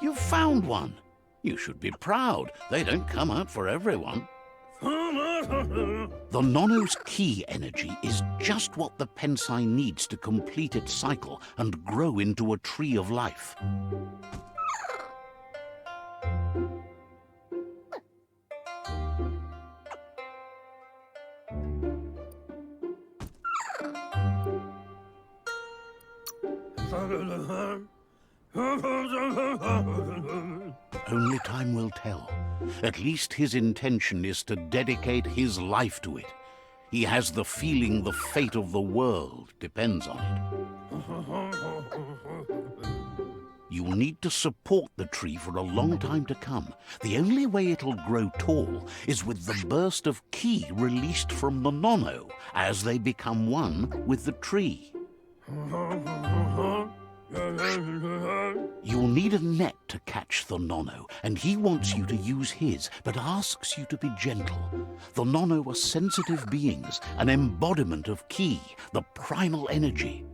You found one. You should be proud. They don't come out for everyone. The nono's key energy is just what the pensai needs to complete its cycle and grow into a tree of life. Only time will tell. At least his intention is to dedicate his life to it. He has the feeling the fate of the world depends on it. You'll need to support the tree for a long time to come. The only way it'll grow tall is with the burst of ki released from the nono as they become one with the tree. You'll need a net to catch the nono, and he wants you to use his, but asks you to be gentle. The nono are sensitive beings, an embodiment of ki, the primal energy.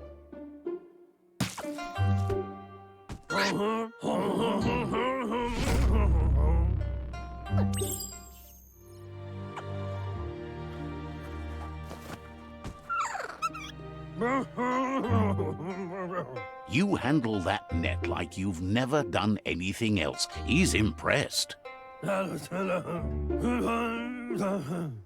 You handle that net like you've never done anything else. He's impressed.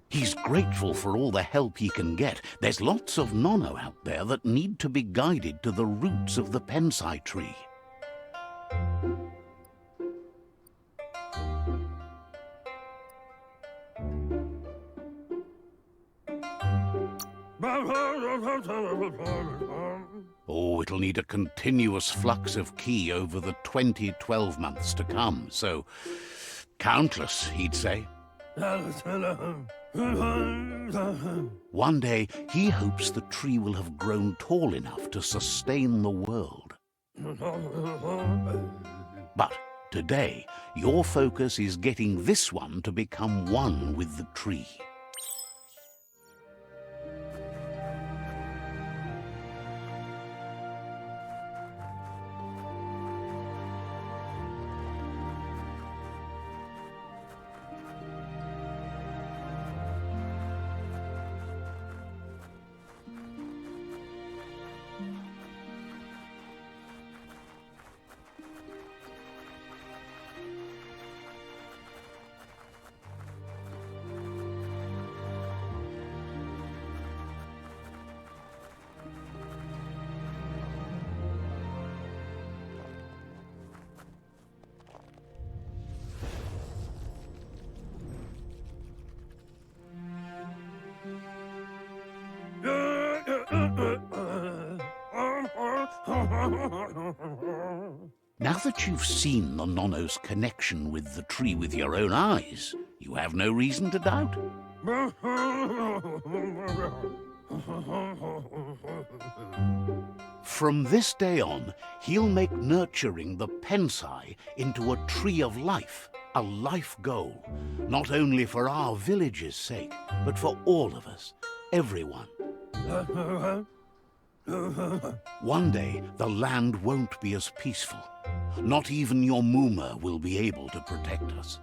He's grateful for all the help he can get. There's lots of nono out there that need to be guided to the roots of the pensai tree. Oh, it'll need a continuous flux of ki over the 12 months to come, so countless, he'd say. One day, he hopes the tree will have grown tall enough to sustain the world. But today, your focus is getting this one to become one with the tree. Now that you've seen the nono's connection with the tree with your own eyes, you have no reason to doubt. From this day on, he'll make nurturing the pensai into a tree of life, a life goal, not only for our village's sake, but for all of us, everyone. One day, the land won't be as peaceful. Not even your Muma will be able to protect us.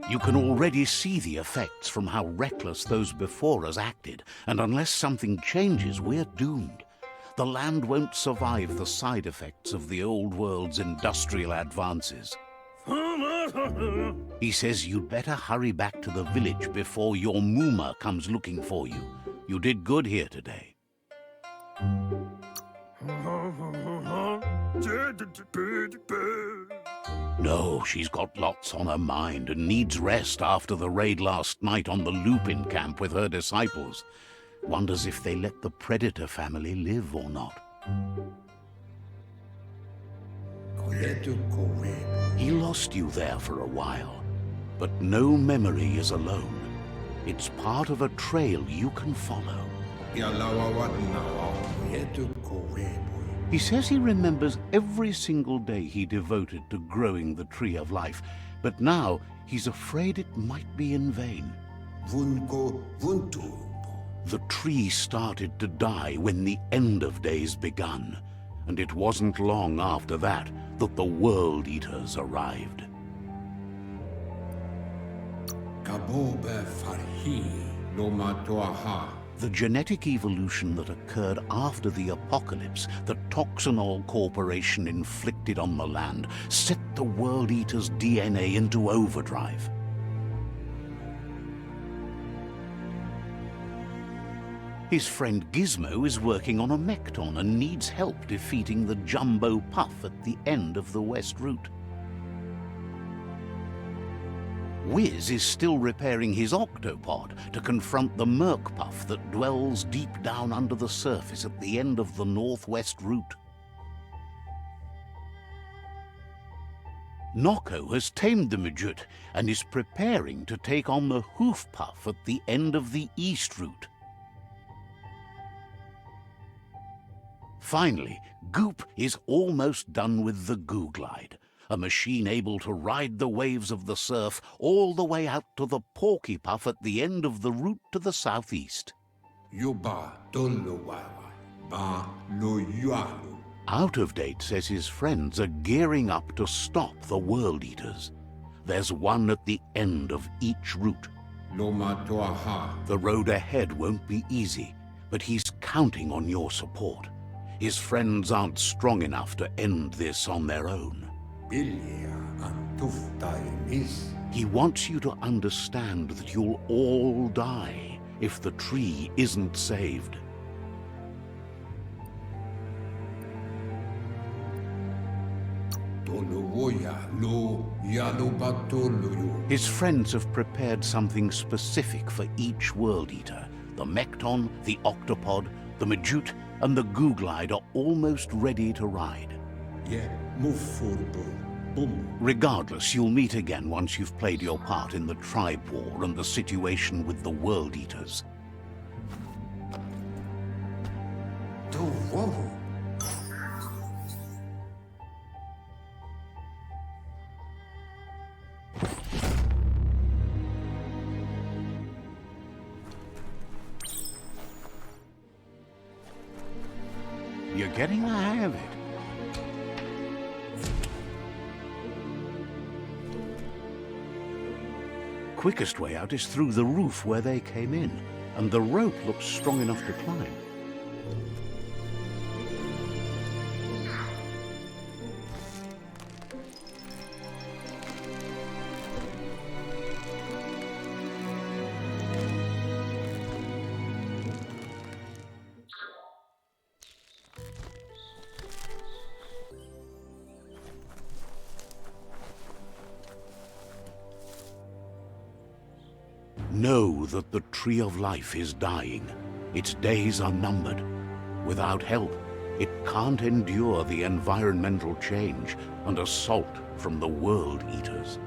You can already see the effects from how reckless those before us acted, and unless something changes, we're doomed. The land won't survive the side effects of the old world's industrial advances. He says you'd better hurry back to the village before your Muma comes looking for you. You did good here today. No, she's got lots on her mind and needs rest after the raid last night on the Lupin camp with her disciples. Wonders if they let the Predator family live or not. He lost you there for a while, but no memory is alone. It's part of a trail you can follow. He says he remembers every single day he devoted to growing the tree of life, but The tree started to die when the end of days begun, and it wasn't long after that that the World Eaters arrived. The genetic evolution that occurred after the apocalypse that Toxanol Corporation inflicted on the land set the World Eater's DNA into overdrive. His friend Gizmo is working on a Mekton and needs help defeating the Jumbo Puff at the end of the West Route. Wiz is still repairing his octopod to confront the Merc Puff that dwells deep down under the surface at the end of the Northwest Route. Nocco has tamed the Midget and is preparing to take on the Hoof Puff at the end of the East Route. Finally, Goop is almost done with the Goo Glide, a machine able to ride the waves of the surf all the way out to the Porky Puff at the end of the route to the southeast. Out of Date says his friends are gearing up to stop the World Eaters. There's one at the end of each route. The road ahead won't be easy, but he's counting on your support. His friends aren't strong enough to end this on their own. He wants you to understand that you'll all die if the tree isn't saved. His friends have prepared something specific for each World Eater. The Mekton, the Octopod, the Majute, and the Goo Glide are almost ready to ride. Regardless, you'll meet again once you've played your part in the tribe war and the situation with the World Eaters. You're getting the hang of it. Quickest way out is through the roof where they came in, and the rope looks strong enough to climb. Know that the Tree of Life is dying. Its days are numbered. Without help, it can't endure the environmental change and assault from the World Eaters.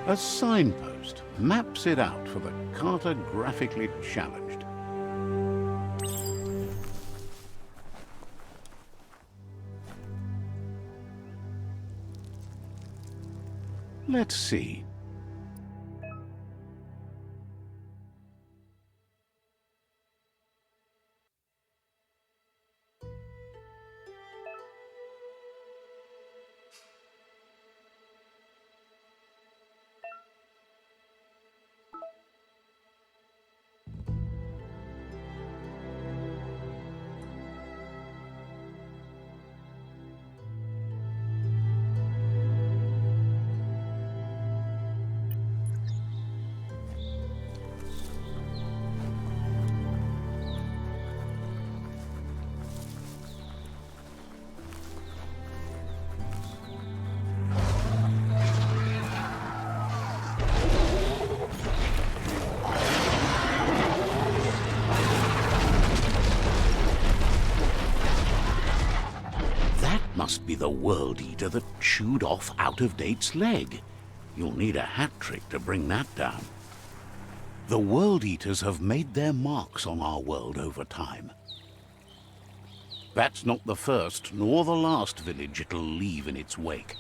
A signpost maps it out for the cartographically challenged. Let's see. must be the World Eater that chewed off Out-of-Date's leg. You'll need a hat trick to bring that down. The World Eaters have made their marks on our world over time. That's not the first nor the last village it'll leave in its wake.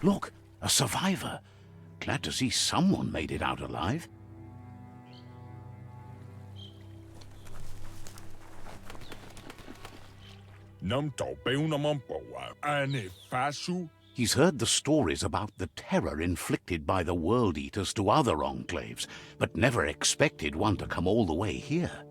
Look, a survivor. Glad to see someone made it out alive. He's heard the stories about the terror inflicted by the World Eaters to other enclaves, but never expected one to come all the way here.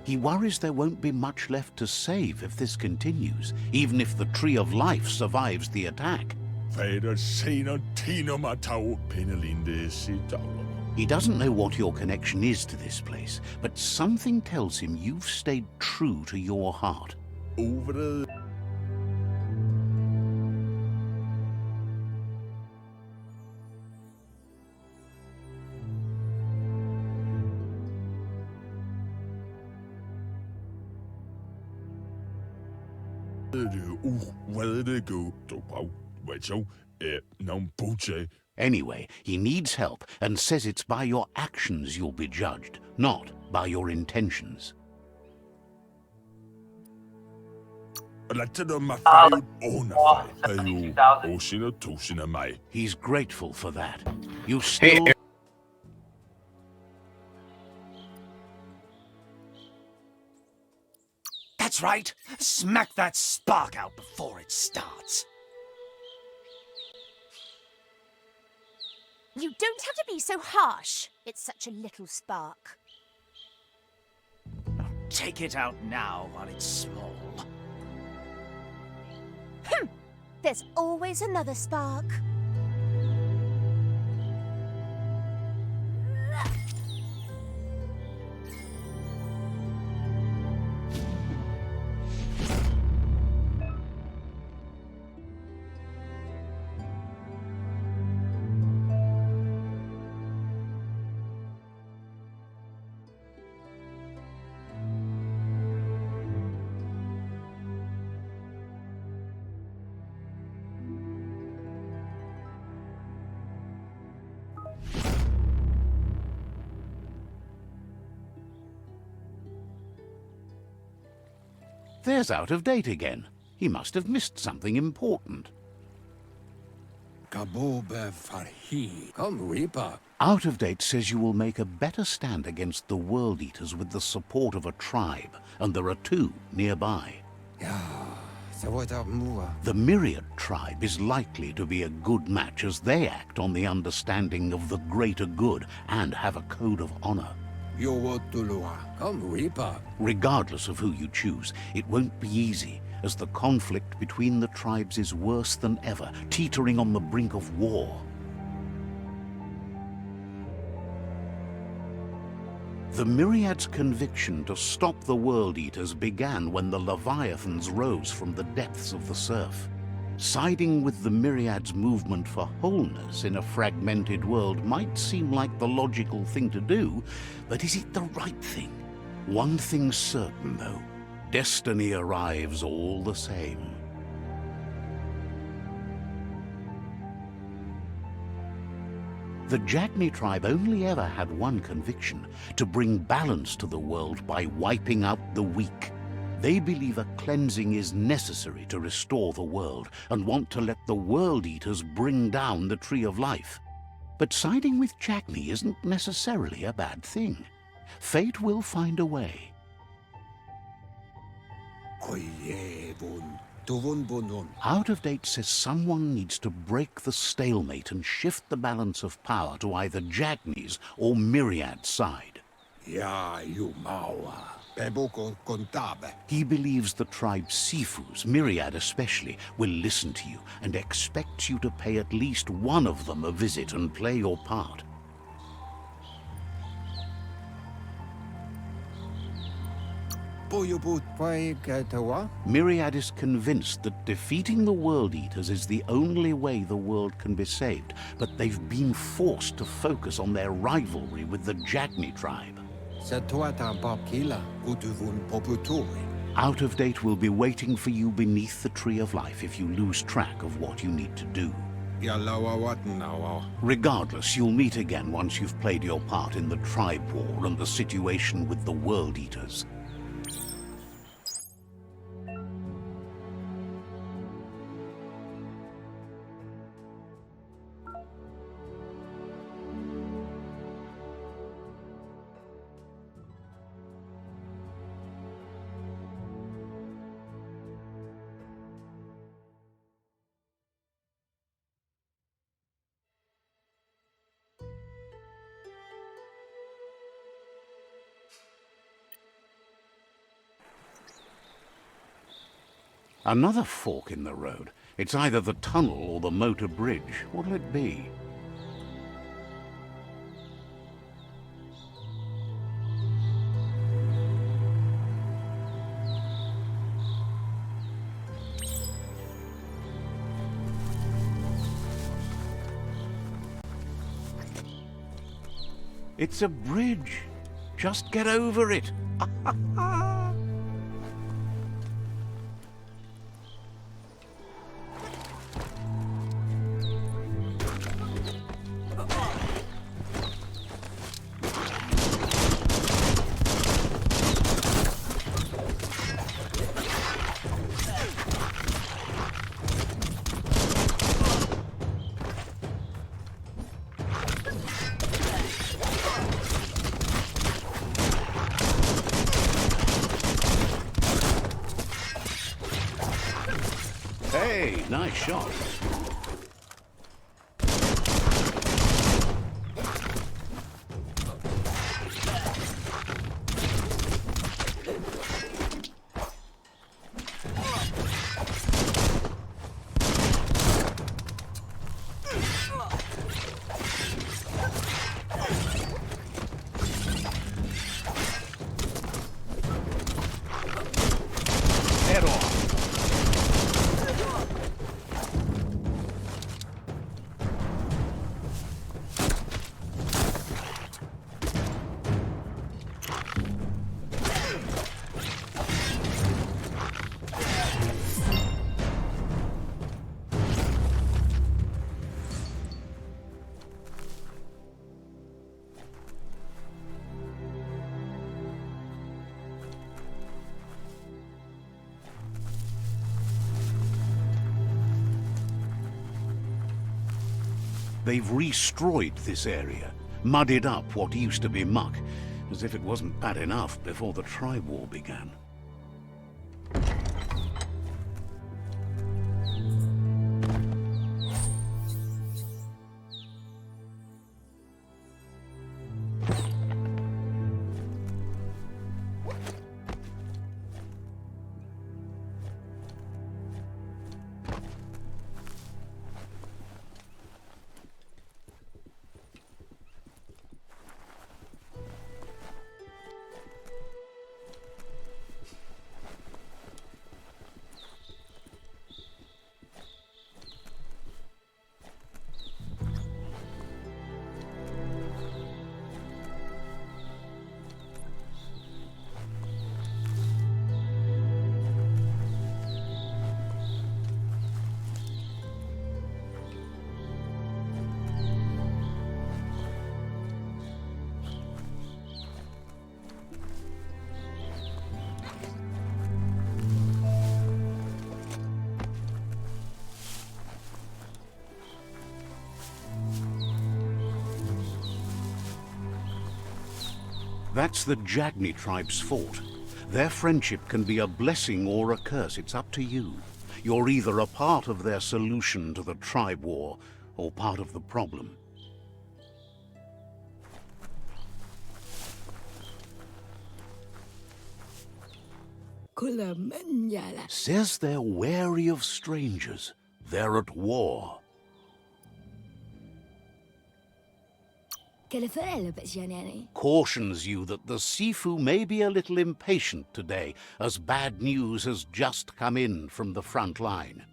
He worries there won't be much left to save if this continues, even if the Tree of Life survives the attack. He doesn't know what your connection is to this place, but something tells him you've stayed true to your heart. Anyway, he needs help and says it's by your actions you'll be judged, not by your intentions. He's grateful for that. You still... That's right. Smack that spark out before it starts. You don't have to be so harsh. It's such a little spark. Take it out now while it's small. There's always another spark. There's Out-of-Date again. He must have missed something important. Out-of-Date says you will make a better stand against the World Eaters with the support of a tribe, and there are two nearby. The Myriad tribe is likely to be a good match as they act on the understanding of the greater good and have a code of honor. Regardless of who you choose, it won't be easy, as the conflict between the tribes is worse than ever, teetering on the brink of war. The Myriad's conviction to stop the World Eaters began when the Leviathans rose from the depths of the surf. Siding with the Myriad's movement for wholeness in a fragmented world might seem like the logical thing to do, but is it the right thing? One thing's certain, though. Destiny arrives all the same. The Jagni Tribe only ever had one conviction: to bring balance to the world by wiping out the weak. They believe a cleansing is necessary to restore the world, and want to let the World Eaters bring down the Tree of Life. But siding with Jagni isn't necessarily a bad thing. Fate will find a way. Out of Date says someone needs to break the stalemate and shift the balance of power to either Jagni's or Myriad's side. Ja, Jumawa. Peboko con TAIBE. He believes the tribe's Sifus, Myriad especially, will listen to you and expects you to pay at least one of them a visit and play your part. Myriad is convinced that defeating the World Eaters is the only way the world can be saved, but they've been forced to focus on their rivalry with the Jagni Tribe. Out of Date will be waiting for you beneath the Tree of Life if you lose track of what you need to do. Regardless, you'll meet again once you've played your part in the tribe war and the situation with the World Eaters. Another fork in the road. It's either the tunnel or the motor bridge. What'll it be? It's a bridge. Just get over it. Hey, nice shot. Head on. They've restroyed this area, muddied up what used to be muck, as if it wasn't bad enough before the tribe war began. That's the Jagni Tribe's fort. Their friendship can be a blessing or a curse. It's up to you. You're either a part of their solution to the tribe war, or part of the problem. Says they're wary of strangers. They're at war. Cautions you that the Sifu may be a little impatient today, as bad news has just come in from the front line.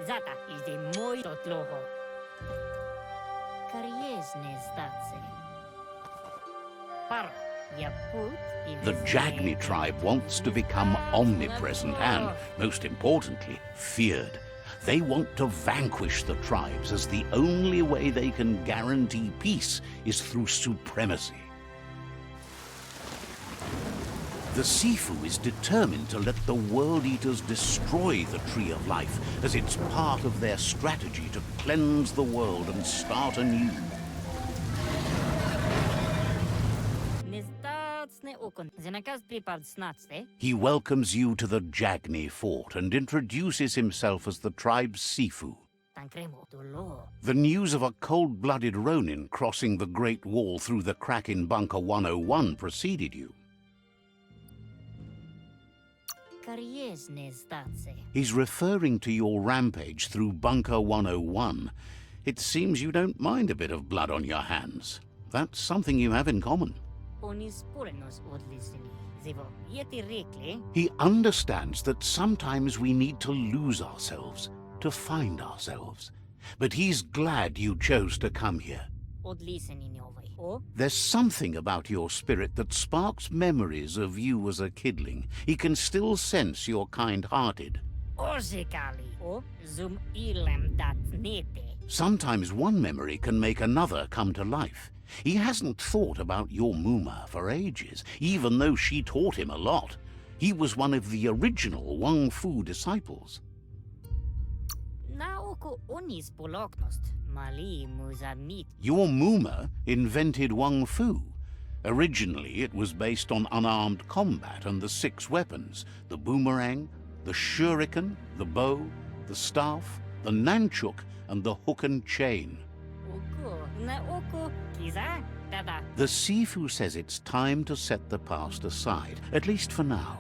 Zata is de moi totloho. Kariesne zdatse. Paro, yaput. The Jagni tribe wants to become omnipresent and, most importantly, feared. They want to vanquish the tribes, as the only way they can guarantee peace is through supremacy. The Sifu is determined to let the World Eaters destroy the Tree of Life, as it's part of their strategy to cleanse the world and start anew. He welcomes you to the Jagni fort and introduces himself as the tribe's Sifu. The news of a cold-blooded Ronin crossing the Great Wall through the crack in Bunker 101 preceded you. He's referring to your rampage through Bunker 101. It seems you don't mind a bit of blood on your hands. That's something you have in common. He understands that sometimes we need to lose ourselves, to find ourselves. But he's glad you chose to come here. There's something about your spirit that sparks memories of you as a kidling. He can still sense you're kind-hearted. Sometimes one memory can make another come to life. He hasn't thought about your Muma for ages, even though she taught him a lot. He was one of the original Wang Fu disciples. Your Muma invented Wang Fu. Originally, it was based on unarmed combat and the 6 weapons: the boomerang, the shuriken, the bow, the staff, the nunchuk, and the hook and chain. The Sifu says it's time to set the past aside, at least for now.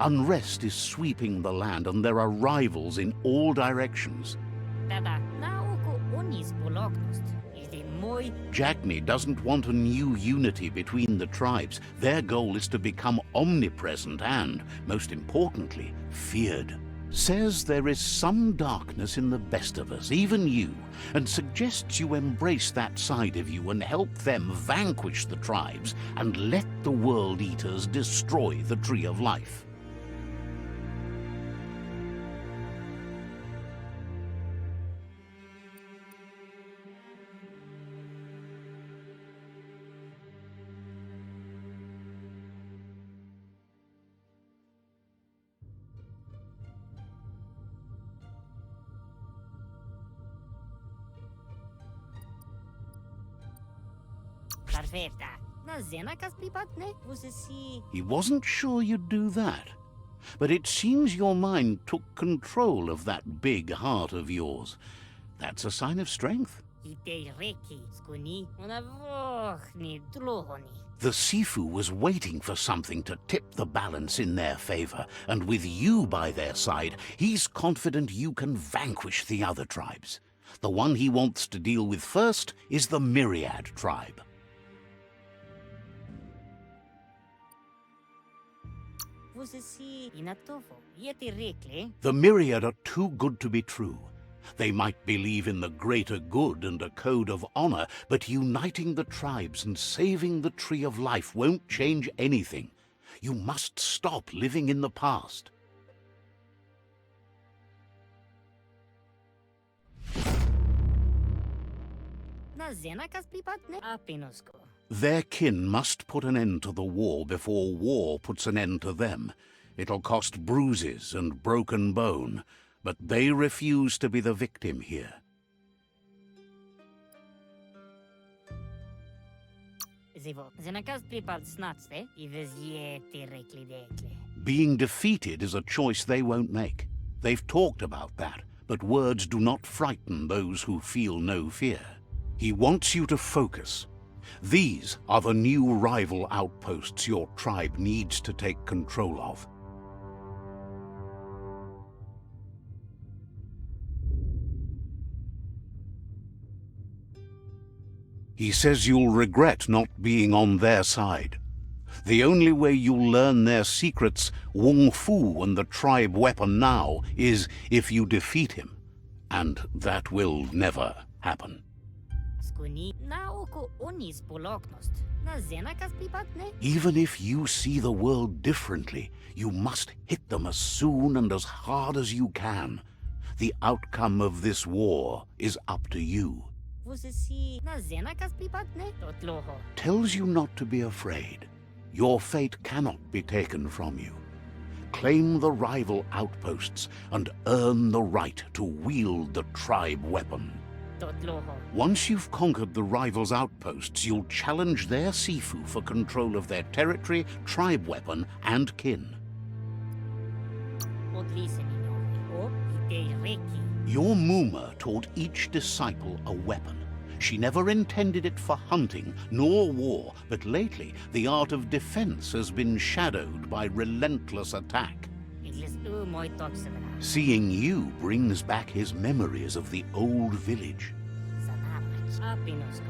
Unrest is sweeping the land, and there are rivals in all directions. Jagni doesn't want a new unity between the tribes. Their goal is to become omnipresent and, most importantly, feared. Says there is some darkness in the best of us, even you, and suggests you embrace that side of you and help them vanquish the tribes and let the World Eaters destroy the Tree of Life. He wasn't sure you'd do that, but it seems your mind took control of that big heart of yours. That's a sign of strength. The Sifu was waiting for something to tip the balance in their favor, and with you by their side, he's confident you can vanquish the other tribes. The one he wants to deal with first is the Myriad tribe. The Myriad are too good to be true. They might believe in the greater good and a code of honor, but uniting the tribes and saving the Tree of Life won't change anything. You must stop living in the past. Their kin must put an end to the war before war puts an end to them. It'll cost bruises and broken bone, but they refuse to be the victim here. Zivo, zenakaz pripad snatste, I vezjeti rekli dekle. Being defeated is a choice they won't make. They've talked about that, but words do not frighten those who feel no fear. He wants you to focus. These are the new rival outposts your tribe needs to take control of. He says you'll regret not being on their side. The only way you'll learn their secrets, Wung Fu and the tribe weapon now, is if you defeat him. And that will never happen. Skuni na oko onis poloknost. Na zenakaz pripatne? Even if you see the world differently, you must hit them as soon and as hard as you can. The outcome of this war is up to you. Você si na zenakaz pripatne? Totloho. Tells you not to be afraid. Your fate cannot be taken from you. Claim the rival outposts and earn the right to wield the tribe weapon. Totloho. Once you've conquered the rivals' outposts, you'll challenge their Sifu for control of their territory, tribe weapon, and kin. Odlise minove. O ite reki. Your Muma taught each disciple a weapon. She never intended it for hunting nor war, but lately the art of defense has been shadowed by relentless attack. Iglis moi toksevra. Seeing you brings back his memories of the old village. Zanamach. Apinosko.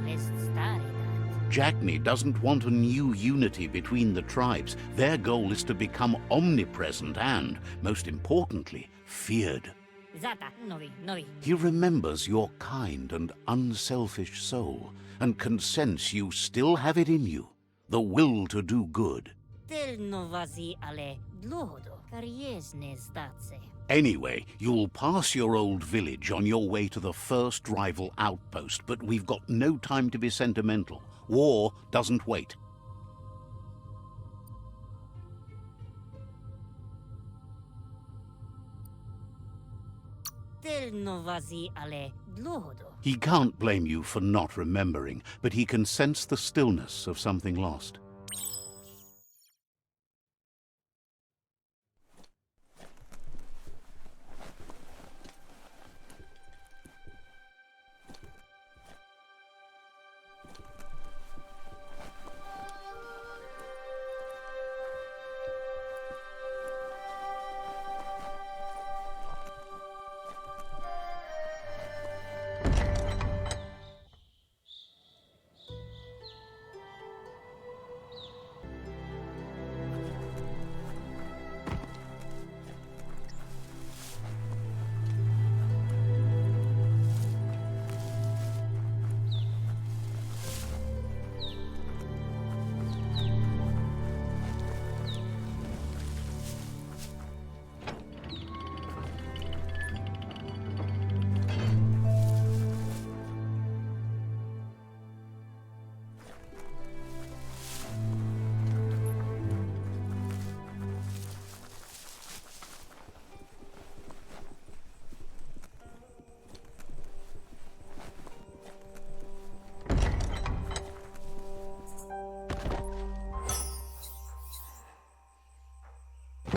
Nalest stari dat. Jagni doesn't want a new unity between the tribes. Their goal is to become omnipresent and, most importantly, feared. Zata, novi. He remembers your kind and unselfish soul, and can sense you still have it in you, the will to do good. Tel novazi ale dlohodo. Kariesne zdatse. Anyway, you'll pass your old village on your way to the first rival outpost, but we've got no time to be sentimental. War doesn't wait. Tel novazi ale dlohodo. He can't blame you for not remembering, but he can sense the stillness of something lost.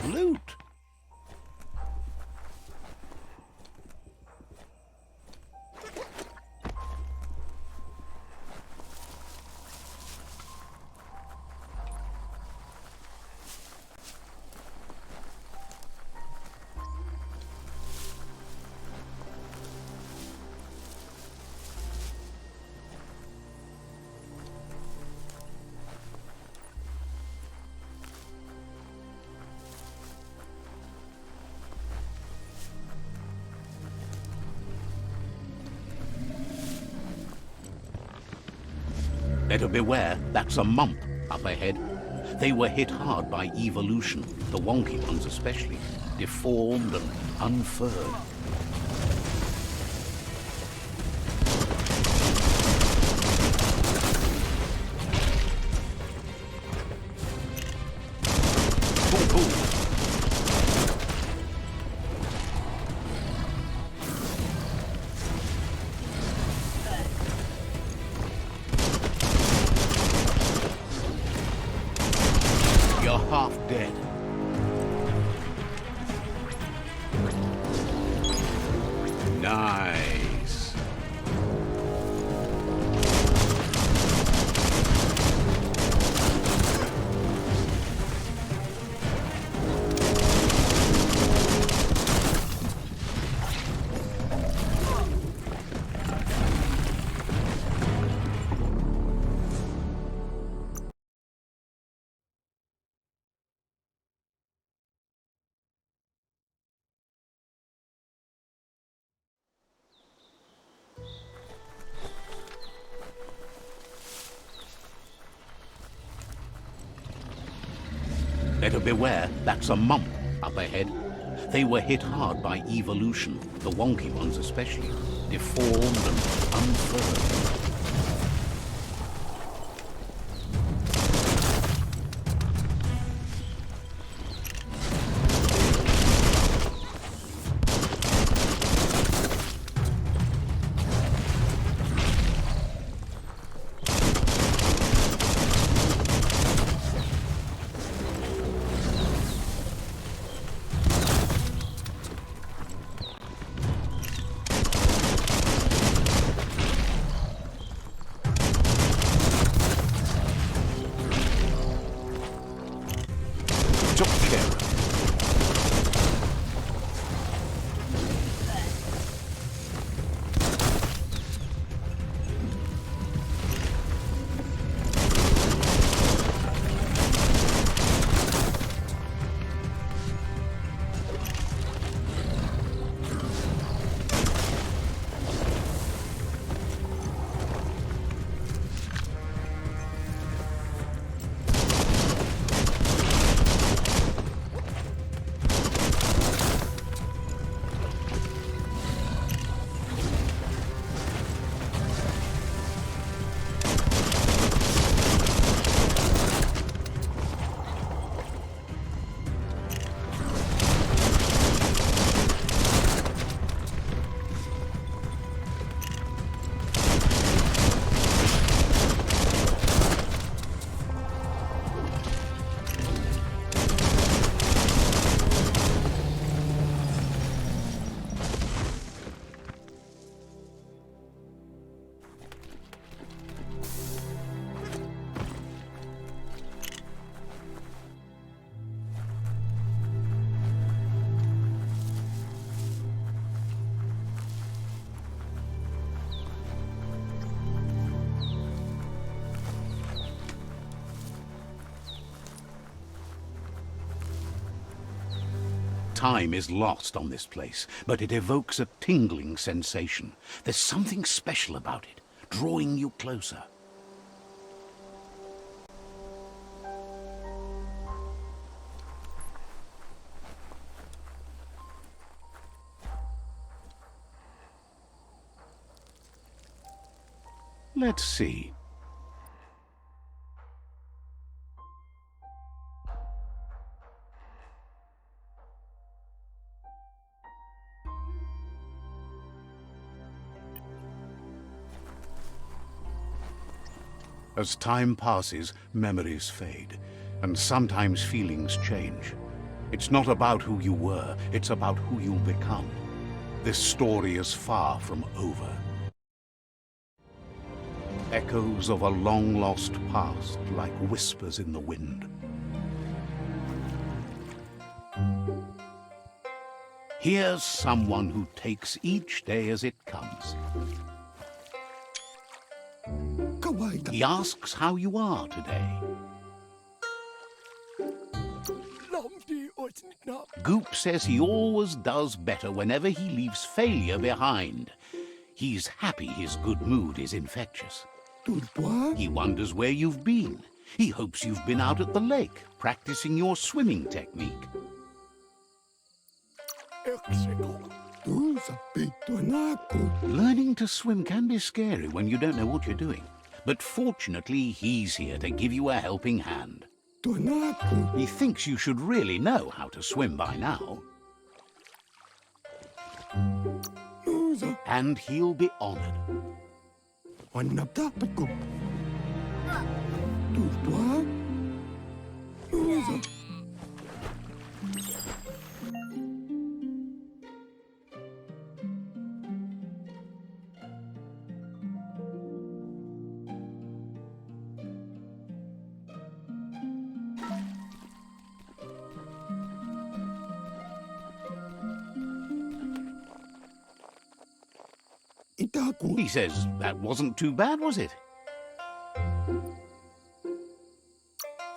Loot! Better beware, that's a mump up ahead. They were hit hard by evolution, the wonky ones especially, deformed and unfurred. Ooh, ooh. Nice. Better beware, that's a mump up ahead. They were hit hard by evolution, the wonky ones especially, deformed and unfurled. Time is lost on this place, but it evokes a tingling sensation. There's something special about it, drawing you closer. Let's see. As time passes, memories fade, and sometimes feelings change. It's not about who you were, it's about who you'll become. This story is far from over. Echoes of a long-lost past, like whispers in the wind. Here's someone who takes each day as it comes. He asks how you are today. Goop says he always does better whenever he leaves failure behind. He's happy his good mood is infectious. He wonders where you've been. He hopes you've been out at the lake, practicing your swimming technique. Learning to swim can be scary when you don't know what you're doing. But fortunately, he's here to give you a helping hand. He thinks you should really know how to swim by now. And he'll be honored. Itaku. He says that wasn't too bad, was it?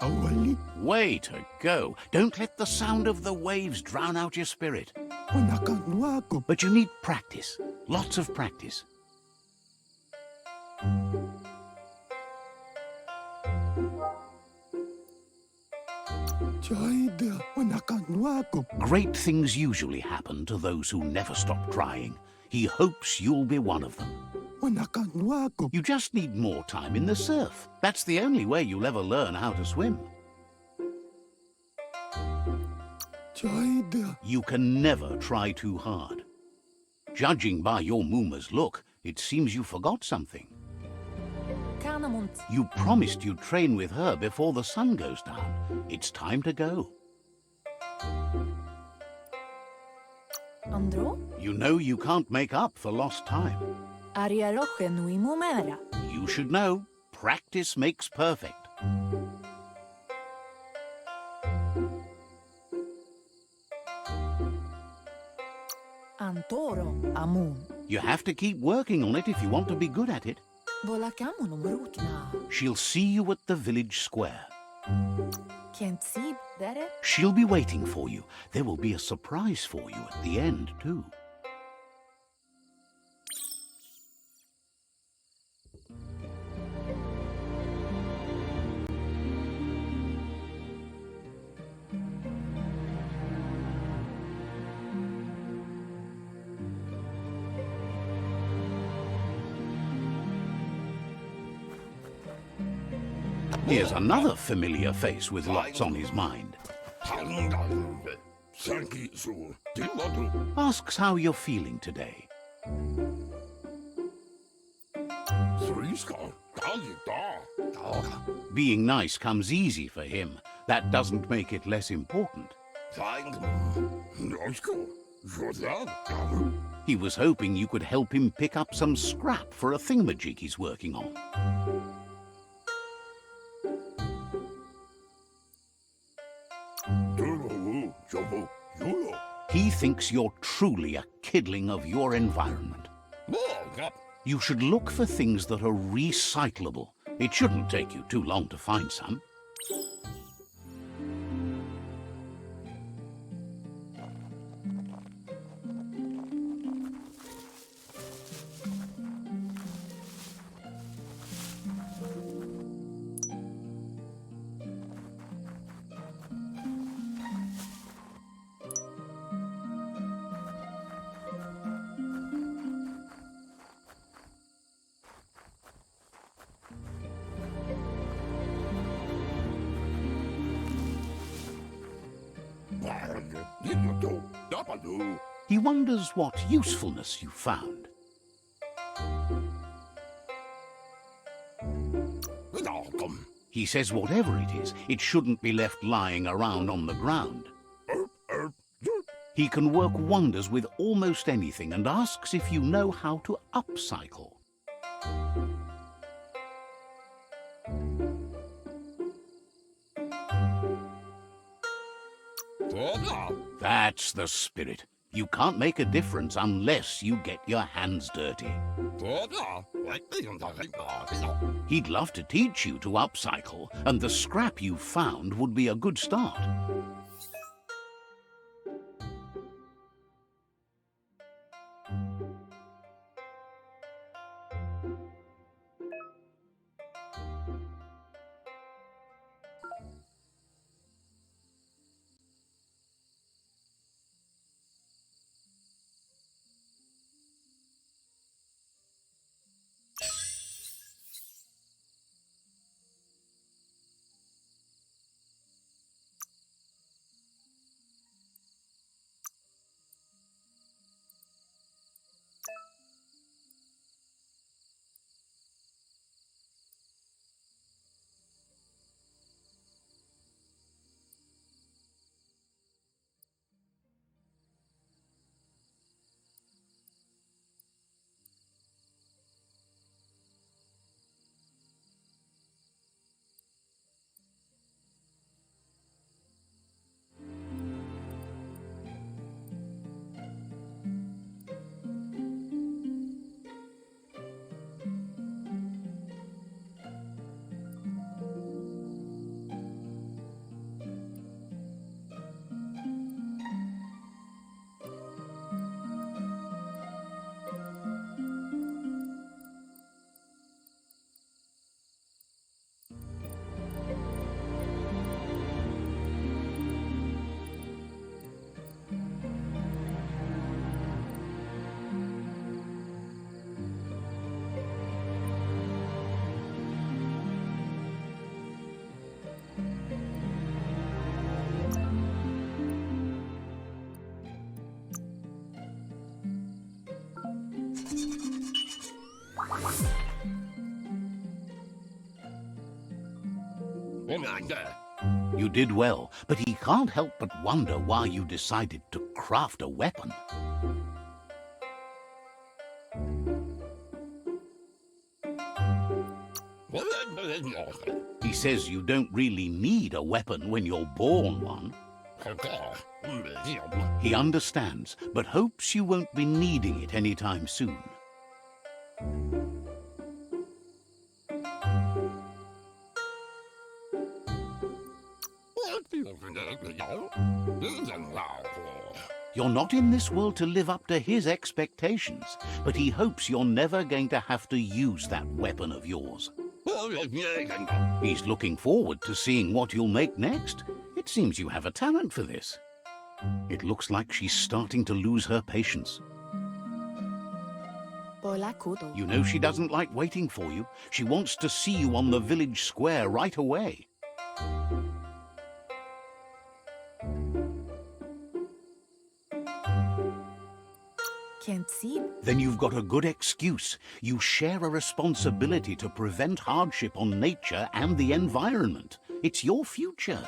Awali. Way to go. Don't let the sound of the waves drown out your spirit. Wanakanwako. But you need practice. Lots of practice. TAIBE. Wanakanwako. Great things usually happen to those who never stop trying. He hopes you'll be one of them. Wanakanwako. You just need more time in the surf. That's the only way you'll ever learn how to swim. TAIBE. You can never try too hard. Judging by your Mooma's look, it seems you forgot something. Kanamunt. You promised you'd train with her before the sun goes down. It's time to go. Andro? You know you can't make up for lost time. Ariaroche nui mumera. You should know, practice makes perfect. Antoro amun. You have to keep working on it if you want to be good at it. Volakamu numrutna. She'll see you at the village square. Kent sib dere? She'll be waiting for you. There will be a surprise for you at the end, too. Here's another familiar face with lots on his mind. Asks how you're feeling today. Being nice comes easy for him. That doesn't make it less important. He was hoping you could help him pick up some scrap for a thingamajig he's working on. He thinks you're truly a kidling of your environment. You should look for things that are recyclable. It shouldn't take you too long to find some. He wonders what usefulness you found. He says whatever it is, it shouldn't be left lying around on the ground. He can work wonders with almost anything and asks if you know how to upcycle. That's the spirit. You can't make a difference unless you get your hands dirty. He'd love to teach you to upcycle, and the scrap you found would be a good start. You did well, but he can't help but wonder why you decided to craft a weapon. He says you don't really need a weapon when you're born one. He understands, but hopes you won't be needing it anytime soon. You're not in this world to live up to his expectations, but he hopes you're never going to have to use that weapon of yours. He's looking forward to seeing what you'll make next. It seems you have a talent for this. It looks like she's starting to lose her patience. You know she doesn't like waiting for you. She wants to see you on the village square right away. Then you've got a good excuse. You share a responsibility to prevent hardship on nature and the environment. It's your future.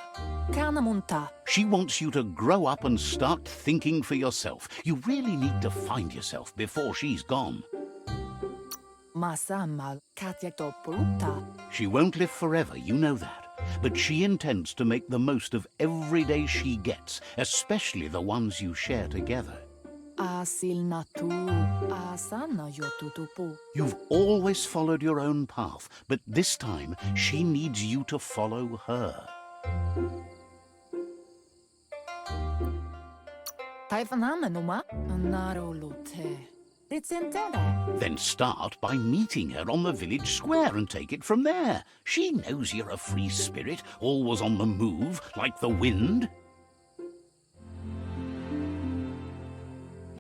She wants you to grow up and start thinking for yourself. You really need to find yourself before she's gone. She won't live forever, you know that. But she intends to make the most of every day she gets, especially the ones you share together. You've always followed your own path, but this time she needs you to follow her. Then start by meeting her on the village square and take it from there. She knows you're a free spirit, always on the move, like the wind.